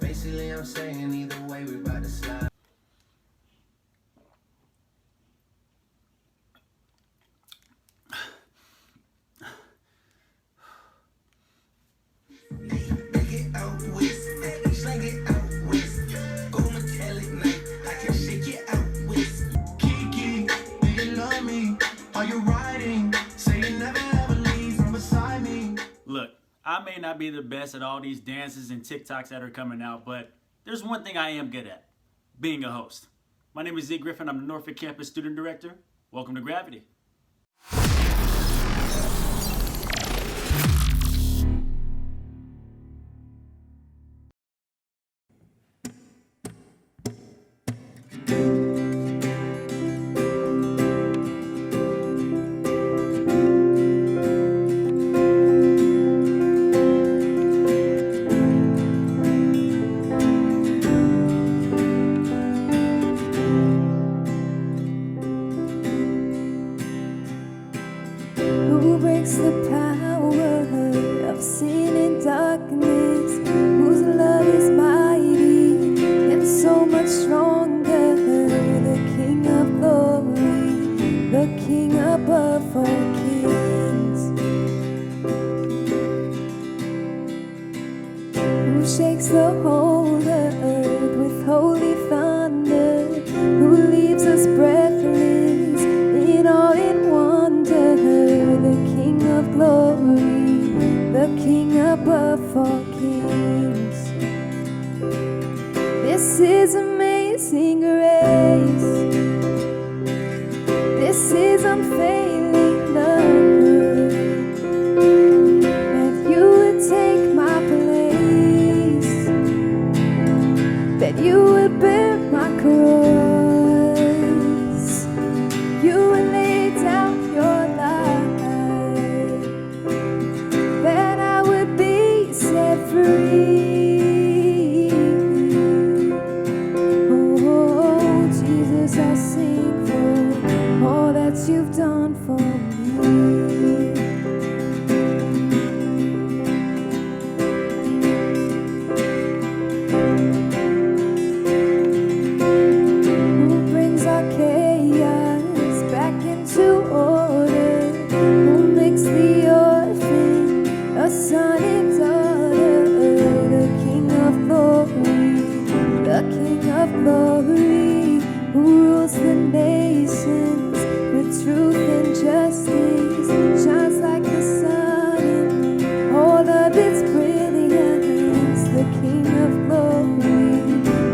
Basically, I'm saying either way, we about to slide. Make it out west, slang it out west. Go metallic night, I can shake it out west. Kiki, do you love me? Are you riding? Say you never ever leave from beside me. Look, I may not be the best at all these dances and TikToks that are coming out, but there's one thing I am good at, being a host. My name is Z Griffin. I'm the Norfolk Campus Student Director. Welcome to Gravity. Who breaks the power of sin and darkness? Whose love is mighty and so much stronger? The King of glory, the King above all kings. Who shakes the whole earth with holy thunder? Who leaves us breathless in awe and wonder? The King of glory, the King above all kings. This is amazing grace. This is unfailing love. That you would take my place, that you would bear my cross, you would lay down your life, that I would be set free. Oh, Jesus, I sing for all that you've done for me. Who brings our chaos back into order? Who makes the orphan a son and daughter? The King of glory, the King of glory, who rules the nations with truth and justice, shines like the sun in all of its brilliance. The King of glory,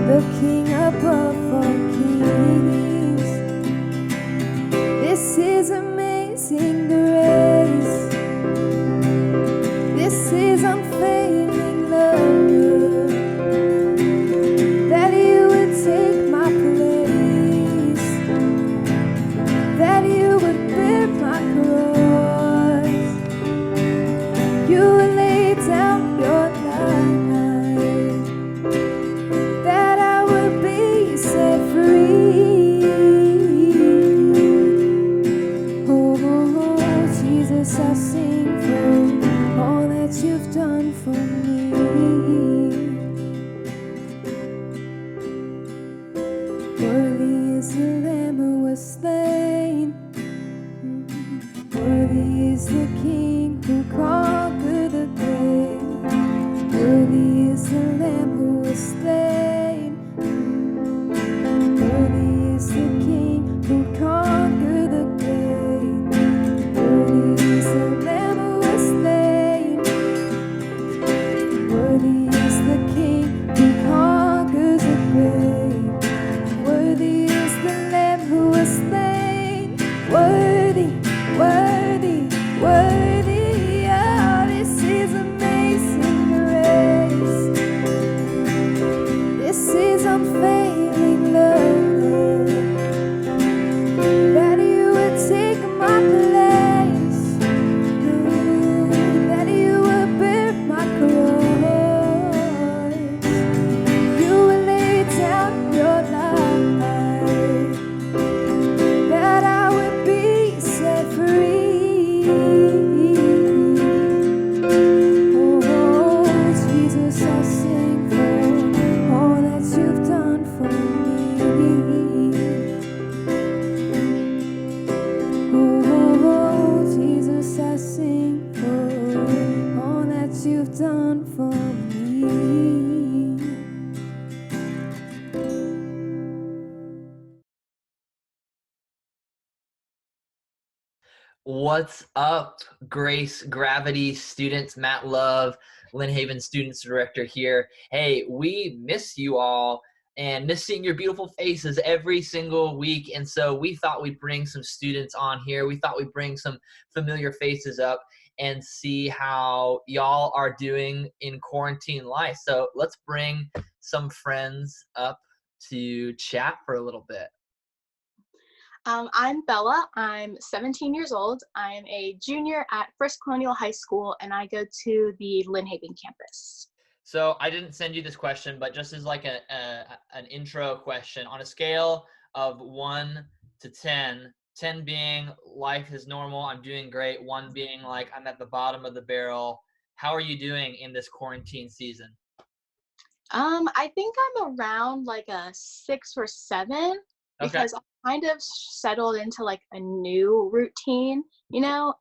the King above all kings. This is amazing grace. This is unfailing love. That you would take my place, that you would bear my cross, you would lay down your life, that I would be set free. Oh, Jesus, I sing for all that you've done for me. Worthy is the Lamb who was slain. Worthy is the King who conquered the done for me. What's up, Grace Gravity students? Matt Love, Lynn Haven Students Director here. Hey, we miss you all and miss seeing your beautiful faces every single week. And so we thought we'd bring some students on here. We thought we'd bring some familiar faces up and see how y'all are doing in quarantine life. So let's bring some friends up to chat for a little bit. I'm Bella. I'm 17 years old. I'm a junior at First Colonial High School, and I go to the Lynn Haven campus. So I didn't send you this question, but just as like an intro question, on a scale of 1 to 10, 10 being life is normal, I'm doing great, 1 being like I'm at the bottom of the barrel, how are you doing in this quarantine season? I think I'm around like a 6 or 7 because I kind of settled into like a new routine, you know.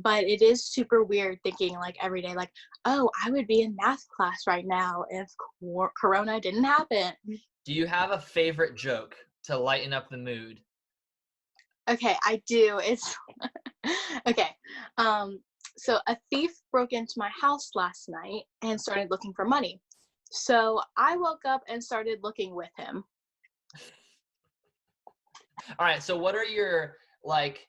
But it is super weird thinking like every day, like, oh, I would be in math class right now if Corona didn't happen. Do you have a favorite joke to lighten up the mood? Okay, I do. It's okay. So a thief broke into my house last night and started looking for money. So I woke up and started looking with him. All right, so what are your like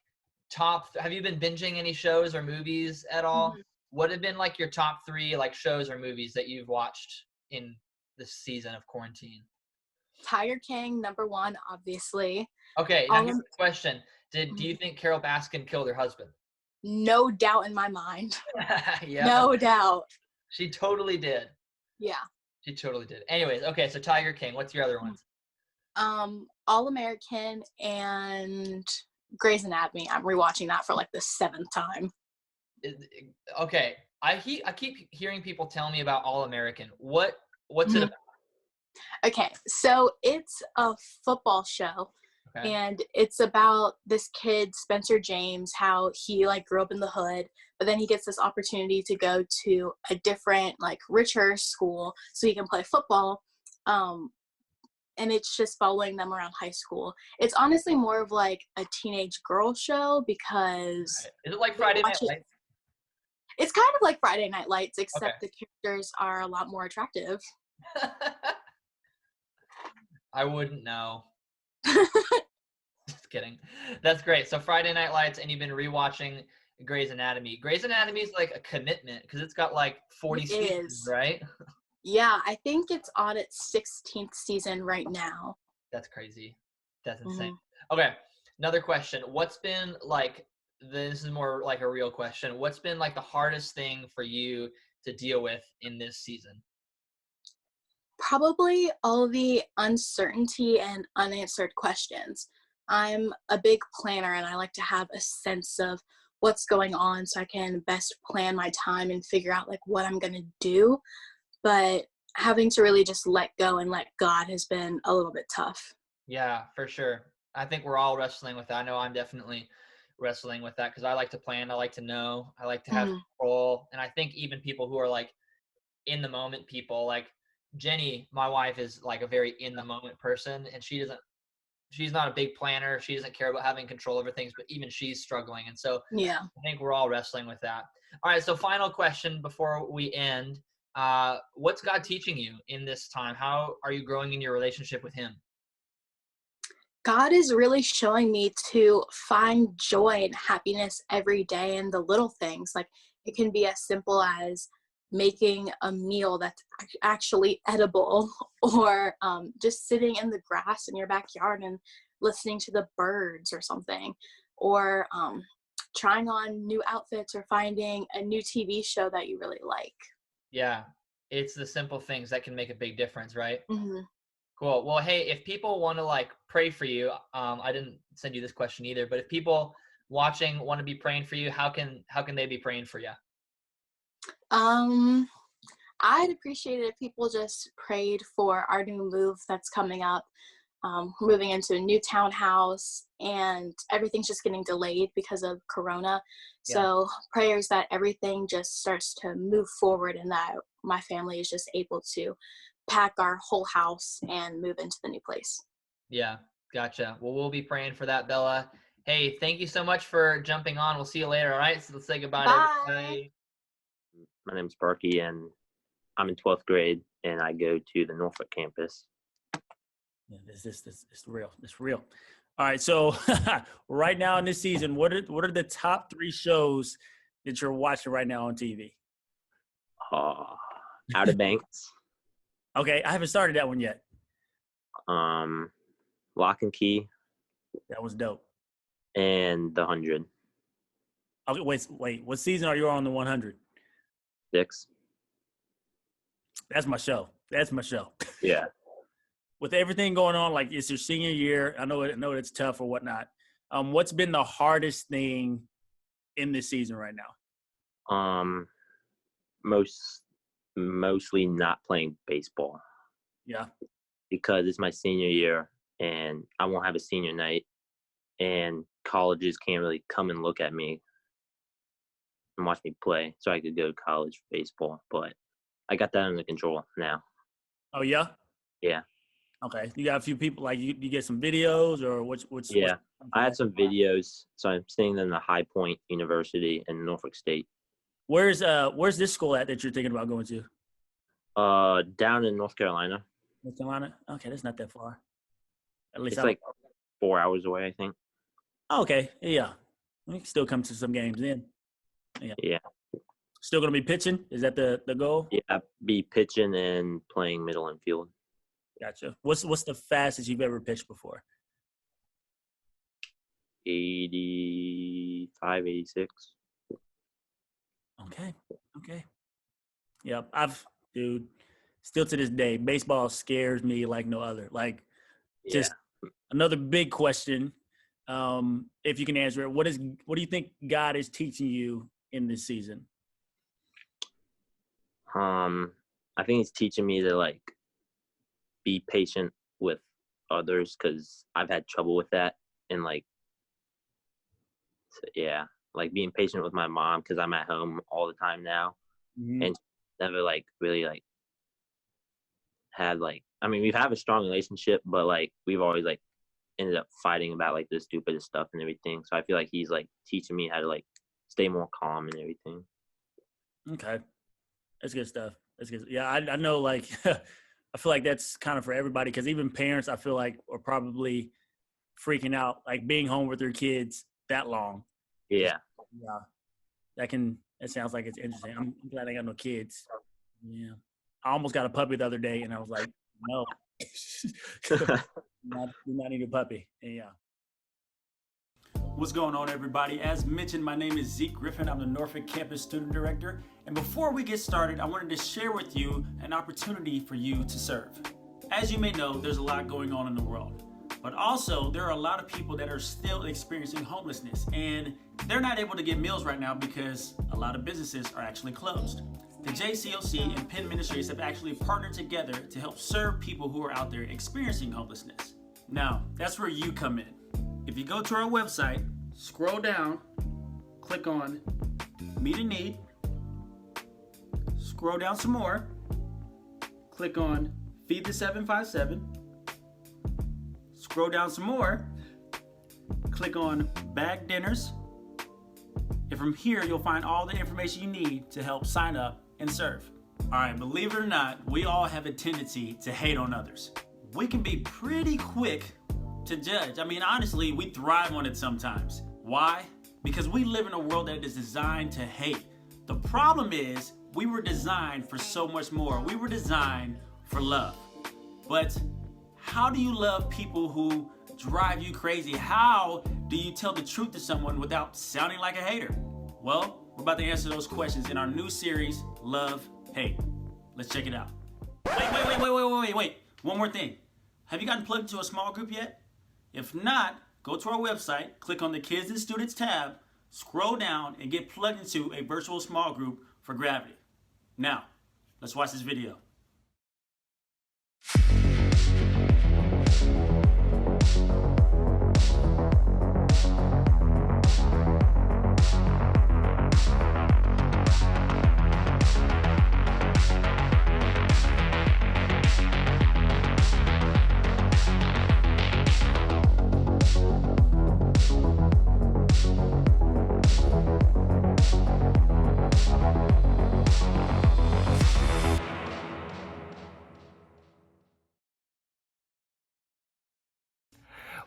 top, have you been binging any shows or movies at all? Mhm. What have been like your top 3 like shows or movies that you've watched in this season of quarantine? Tiger King, #1, obviously. Okay, now All here's of, the question. Do you think Carol Baskin killed her husband? no doubt in my mind. Yeah, No doubt. she totally did. Yeah. She totally did. Anyways, okay, so Tiger King. What's your other ones? All American and Grey's Anatomy. I'm rewatching that for like the 7th time. Okay, I keep hearing people tell me about All American. What's it about? Okay, so it's a football show. Okay. And it's about this kid, Spencer James, how he like grew up in the hood, but then he gets this opportunity to go to a different, like richer school so he can play football. And it's just following them around high school. It's honestly more of like a teenage girl show because Is it like Friday Night Lights? it's kind of like Friday Night Lights, except the characters are a lot more attractive. I wouldn't know. Just kidding. That's great. So Friday Night Lights, and you've been rewatching Grey's Anatomy. Grey's Anatomy is like a commitment because it's got like 40 seasons, right? Yeah, I think it's on its 16th season right now. That's crazy. That's insane. Okay, another question. What's been like, this is more like a real question. What's been like the hardest thing for you to deal with in this season? Probably all the uncertainty and unanswered questions. I'm a big planner and I like to have a sense of what's going on so I can best plan my time and figure out like what I'm going to do. But having to really just let go and let God has been a little bit tough. Yeah, for sure. I think we're all wrestling with that. I know I'm definitely wrestling with that because I like to plan. I like to know. I like to have control. And I think even people who are like in the moment people, like Jenny, my wife, is like a very in the moment person, and she's not a big planner. She doesn't care about having control over things, but even she's struggling. And so yeah, I think we're all wrestling with that. All right. So final question before we end. What's God teaching you in this time? How are you growing in your relationship with him? God is really showing me to find joy and happiness every day in the little things. Like it can be as simple as making a meal that's actually edible, or just sitting in the grass in your backyard and listening to the birds or something, or trying on new outfits or finding a new TV show that you really like. Yeah, it's the simple things that can make a big difference, right? Mm-hmm. Cool. Well, hey, if people want to like pray for you, I didn't send you this question either, but if people watching want to be praying for you, how can they be praying for you? I'd appreciate it if people just prayed for our new move that's coming up. moving into a new townhouse, and everything's just getting delayed because of Corona. So prayers that everything just starts to move forward and that my family is just able to pack our whole house and move into the new place. Yeah, gotcha. Well, we'll be praying for that, Bella. Hey, thank you so much for jumping on. We'll see you later, all right? So let's say goodbye to Bye. everybody. My name's Sparky, and I'm in 12th grade, and I go to the Norfolk campus. Yeah, this it's real. It's real. All right, so right now in this season, what are the top 3 shows that you're watching right now on TV? Outer Banks, Okay, I haven't started that one yet. Lock and Key, That was dope. and The 100. Okay, wait. What season are you on the 100? 6. That's my show. Yeah. With everything going on, like it's your senior year. I know it's tough or whatnot. What's been the hardest thing in this season right now? Mostly not playing baseball Yeah. because it's my senior year, and I won't have a senior night, and colleges can't really come and look at me and watch me play, so I could go to college for baseball. But I got that under control now. Oh yeah. Yeah. Okay. You got a few people like you get some videos or what's Yeah. I had some videos, so I'm staying in the High Point University in Norfolk State. Where's this school at that you're thinking about going to? Down in North Carolina. North Carolina? Okay, that's not that far. At least It's like 4 hours away, I think. Oh, okay. Yeah. We can still come to some games then. Yeah. Still gonna be pitching? Is that the goal? Yeah, be pitching and playing middle infield. Gotcha. What's the fastest you've ever pitched before? 85, 86. Okay. Yep. Still to this day, baseball scares me like no other. Like, just another big question. If you can answer it, what do you think God is teaching you in this season? I think it's teaching me to like be patient with others, because I've had trouble with that, and like, like being patient with my mom, because I'm at home all the time now, and never like really like had like, I mean, we've had a strong relationship, but like we've always like ended up fighting about like the stupidest stuff and everything. So I feel like he's like teaching me how to like stay more calm and everything. Okay. That's good stuff. That's good. Yeah, I know, like, I feel like that's kind of for everybody, because even parents, I feel like, are probably freaking out, like being home with their kids that long. Yeah. Yeah. That sounds like it's interesting. I'm glad I got no kids. Yeah. I almost got a puppy the other day, and I was like, no. Do not need a puppy. Yeah. What's going on, everybody? As mentioned, my name is Zeke Griffin. I'm the Norfolk Campus Student Director. And before we get started, I wanted to share with you an opportunity for you to serve. As you may know, there's a lot going on in the world. But also, there are a lot of people that are still experiencing homelessness, and they're not able to get meals right now because a lot of businesses are actually closed. The JCOC and Penn Ministries have actually partnered together to help serve people who are out there experiencing homelessness. Now, that's where you come in. If you go to our website, scroll down, click on Meet a Need, scroll down some more, click on Feed the 757, scroll down some more, click on Bag Dinners, and from here you'll find all the information you need to help sign up and serve. All right, believe it or not, we all have a tendency to hate on others. We can be pretty quick to judge. I mean, honestly, we thrive on it sometimes. Why? Because we live in a world that is designed to hate. The problem is, we were designed for so much more. We were designed for love. But how do you love people who drive you crazy? How do you tell the truth to someone without sounding like a hater? Well, we're about to answer those questions in our new series, Love, Hate. Let's check it out. Wait. One more thing. Have you gotten plugged into a small group yet? If not, go to our website, click on the Kids and Students tab, scroll down, and get plugged into a virtual small group for Gravity. Now, let's watch this video.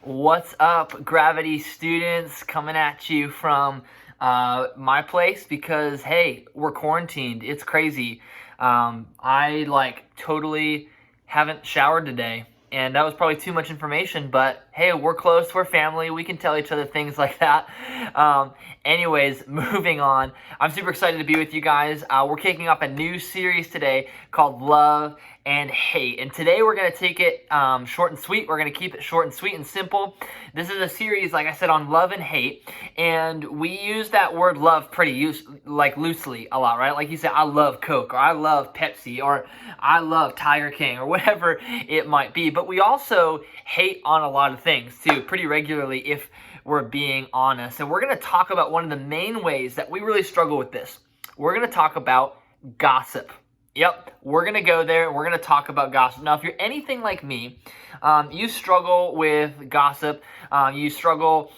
What's up, Gravity students? Coming at you from my place because, hey, we're quarantined. It's crazy. I totally haven't showered today, and that was probably too much information, but hey, we're close, we're family, we can tell each other things like that. Anyways, moving on. I'm super excited to be with you guys. We're kicking off a new series today called Love and Hate, and today we're going to take it short and sweet. We're going to keep it short and sweet and simple. This is a series, like I said, on love and hate, and we use that word love pretty loosely a lot, right? Like you say, I love Coke, or I love Pepsi, or I love Tiger King, or whatever it might be. But we also hate on a lot of things too, pretty regularly, if we're being honest. And we're going to talk about one of the main ways that we really struggle with this. We're going to talk about gossip. Yep, we're going to go there and we're going to talk about gossip. Now, if you're anything like me, you struggle with gossip. You struggle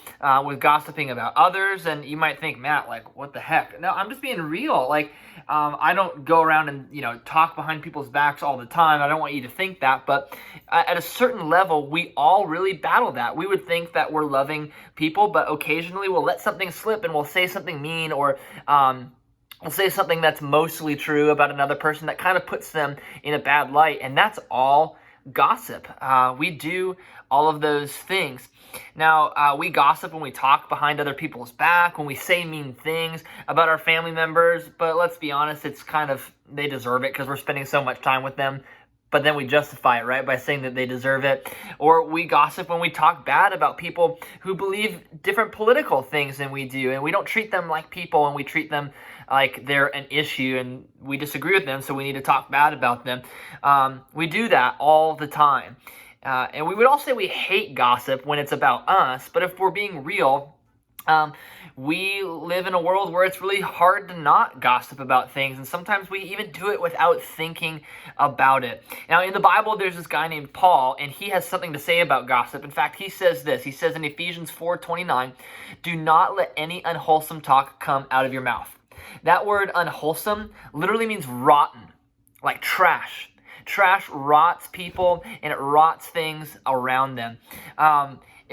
with gossiping about others, and you might think, Matt, like, what the heck? No, I'm just being real. Like, I don't go around and, talk behind people's backs all the time. I don't want you to think that, but at a certain level, we all really battle that. We would think that we're loving people, but occasionally we'll let something slip and we'll say something mean, or we'll say something that's mostly true about another person that kind of puts them in a bad light, and that's all gossip. We do all of those things. Now, we gossip when we talk behind other people's back, when we say mean things about our family members, but let's be honest, it's kind of, they deserve it because we're spending so much time with them. But then we justify it, right, by saying that they deserve it. Or we gossip when we talk bad about people who believe different political things than we do, and we don't treat them like people, and we treat them like they're an issue, and we disagree with them, so we need to talk bad about them. We do that all the time. And we would all say we hate gossip when it's about us, but if we're being real, we live in a world where it's really hard to not gossip about things, and sometimes we even do it without thinking about it. Now, in the Bible, there's this guy named Paul, and he has something to say about gossip. In fact, he says this. He says in Ephesians 4:29, "Do not let any unwholesome talk come out of your mouth." That word unwholesome literally means rotten, like trash. Trash rots people, and it rots things around them.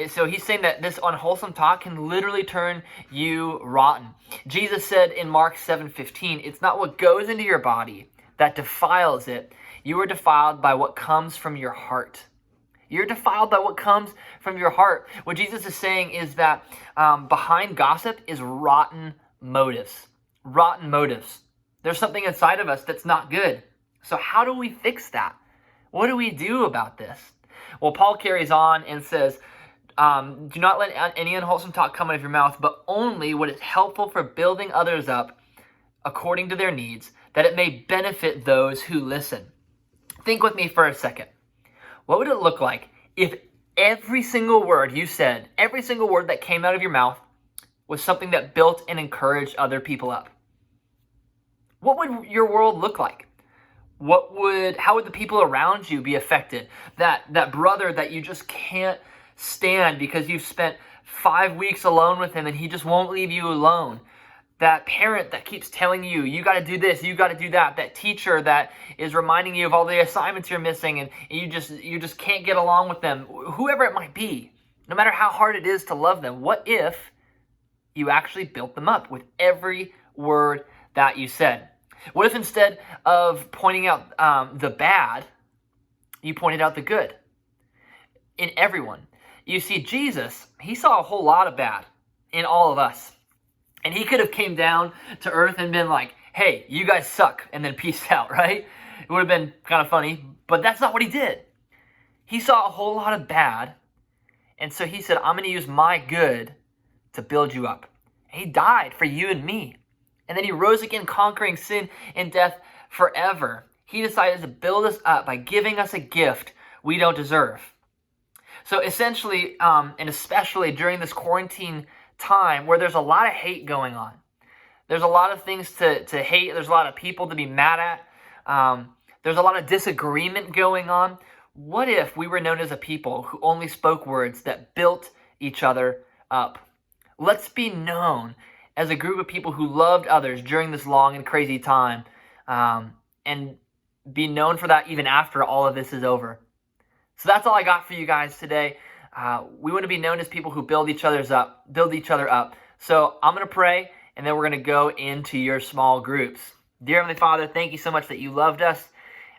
So he's saying that this unwholesome talk can literally turn you rotten. Jesus said in Mark 7:15, "It's not what goes into your body that defiles it. You are defiled by what comes from your heart." You're defiled by what comes from your heart. What Jesus is saying is that behind gossip is rotten motives. Rotten motives. There's something inside of us that's not good. So how do we fix that? What do we do about this? Well, Paul carries on and says, "Do not let any unwholesome talk come out of your mouth, but only what is helpful for building others up according to their needs, that it may benefit those who listen." Think with me for a second. What would it look like if every single word you said, every single word that came out of your mouth, was something that built and encouraged other people up? What would your world look like? How would the people around you be affected? That brother that you just can't stand because you've spent 5 weeks alone with him and he just won't leave you alone. That parent that keeps telling you, you got to do this, you got to do that. That teacher that is reminding you of all the assignments you're missing, and you just can't get along with them. Whoever it might be, no matter how hard it is to love them, what if you actually built them up with every word that you said? What if instead of pointing out the bad, you pointed out the good in everyone? You see, Jesus, he saw a whole lot of bad in all of us. And he could have came down to earth and been like, "Hey, you guys suck," and then peace out, right? It would have been kind of funny, but that's not what he did. He saw a whole lot of bad, and so he said, "I'm going to use my good to build you up." And he died for you and me. And then he rose again, conquering sin and death forever. He decided to build us up by giving us a gift we don't deserve. So essentially, and especially during this quarantine time where there's a lot of hate going on, there's a lot of things to hate, there's a lot of people to be mad at, there's a lot of disagreement going on. What if we were known as a people who only spoke words that built each other up? Let's be known as a group of people who loved others during this long and crazy time, and be known for that even after all of this is over. So that's all I got for you guys today. We want to be known as people who build each other up. So I'm going to pray, and then we're going to go into your small groups. Dear Heavenly Father, thank you so much that you loved us.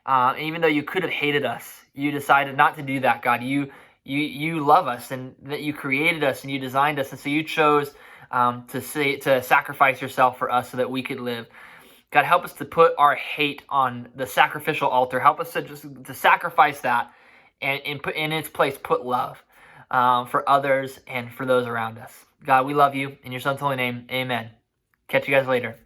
And even though you could have hated us, you decided not to do that, God. You love us, and that you created us and you designed us. And so you chose to sacrifice yourself for us so that we could live. God, help us to put our hate on the sacrificial altar. Help us to sacrifice that, and put in its place, put love for others and for those around us. God, we love you. In your son's holy name, amen. Catch you guys later.